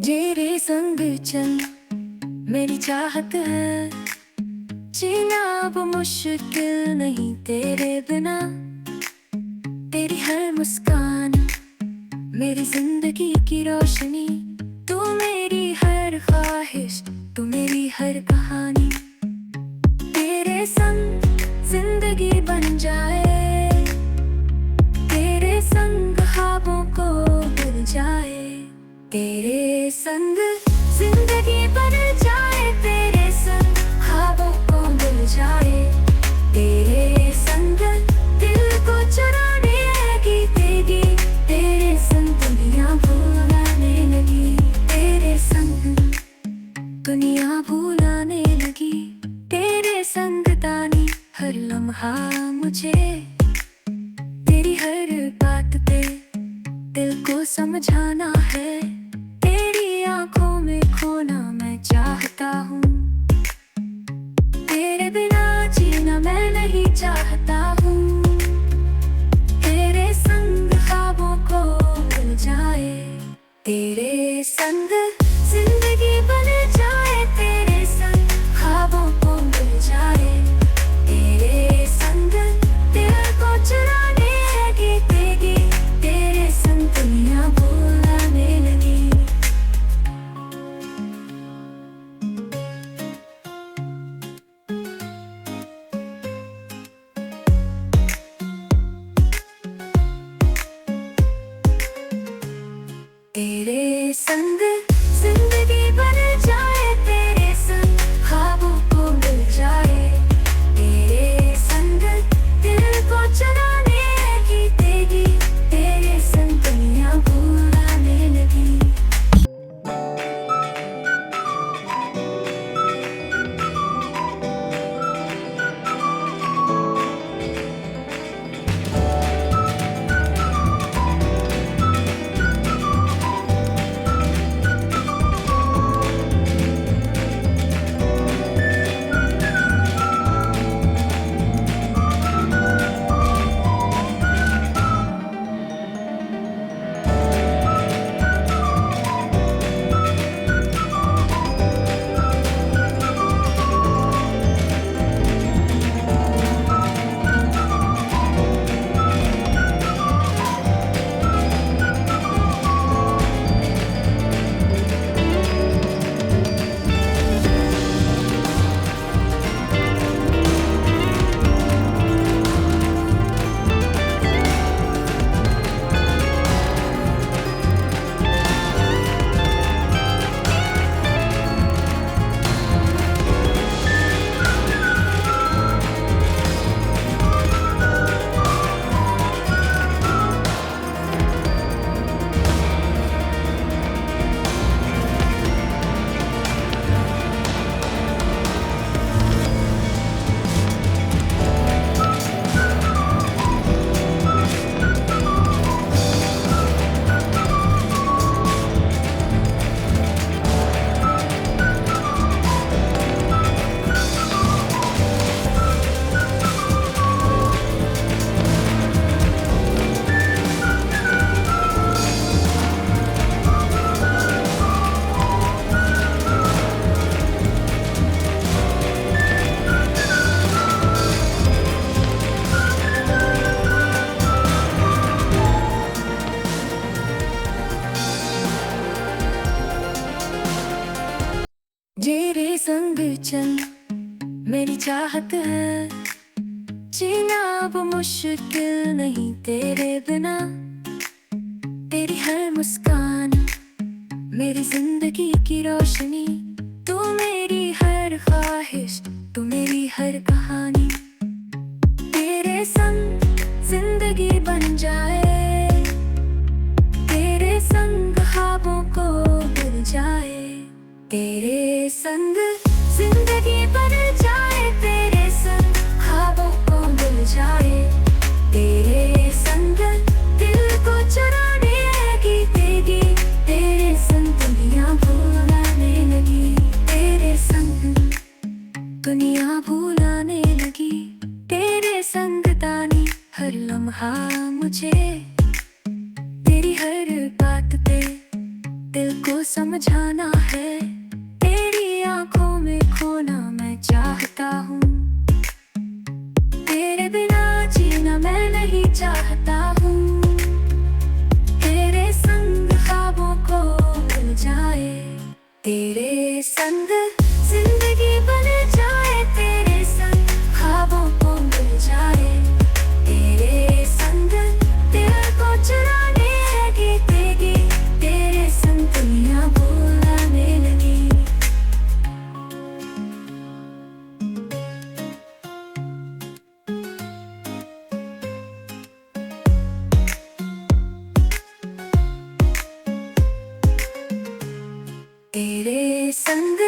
तेरे संग चल मेरी चाहत है, जीना अब मुश्किल नहीं तेरे बिना। तेरी हर मुस्कान मेरी जिंदगी की रोशनी, तू मेरी हर ख्वाहिश, तू मेरी हर कहानी। तेरे संग जिंदगी बन जाए, तेरे संग ख्वाबों को मिल जाए। तेरे संग जिंदगी बन जाए, तेरे संग ख्वाबों को मिल जाए। तेरे संग दिल को चुराने लगी तेरी, तेरे संग दुनिया भुलाने लगी। तेरे संग दुनिया भुलाने लगी, तेरे संग तानी हर लम्हा मुझे। तेरी हर बात पे दिल को समझाना है, तेरी आंखों में खोना मैं चाहता हूँ। तेरे बिना जीना मैं नहीं चाहता हूँ। तेरे संग ख्वाबों को मिल जाए, तेरे संग जिंदगी बन जाए। तेरे संग ख्वाबों को मिल जाए, तेरे संग दिल को चुराने लगी तेरी, तेरे संग दुनिया भुलाने लगी। तेरे संग जिंदगी बन जाए, तेरे संग ख्वाबों को मिल जाए। तेरे संग दिल को चुराने लगी तेरी, तेरे संग दुनिया भुलाने लगी। तेरे संग चल मेरी चाहत है, जीना अब मुश्किल नहीं तेरे बिना। तेरी हर मुस्कान मेरी जिंदगी की रोशनी, तू मेरी हर ख्वाहिश, तू मेरी हर कहानी। तेरे संग जिंदगी बन जाए, तेरे संग ख्वाबों को मिल जाए। तेरे संग जिंदगी बन जाए, तेरे संग ख्वाबों को मिल जाए। तेरे संग दिल को चुराने लगी तेरी, तेरे संग दुनिया भुलाने लगी। तेरे संग दुनिया भुलाने लगी, तेरे संग तानी हर लम्हा मुझे। तेरी हर बात पे दिल को समझाना है, तेरी आंखों में खोना मैं चाहता हूँ। तेरे बिना जीना मैं नहीं चाहता हूँ। तेरे संग ख्वाबों को मिल जाए, तेरे संग जिंदगी बन जाए, तेरे संग ख्वाबों को मिल जाए, तेरे संग दिल को चुराने लगी देगी, तेरे संग दुनिया बुलाने लगी। तेरे संग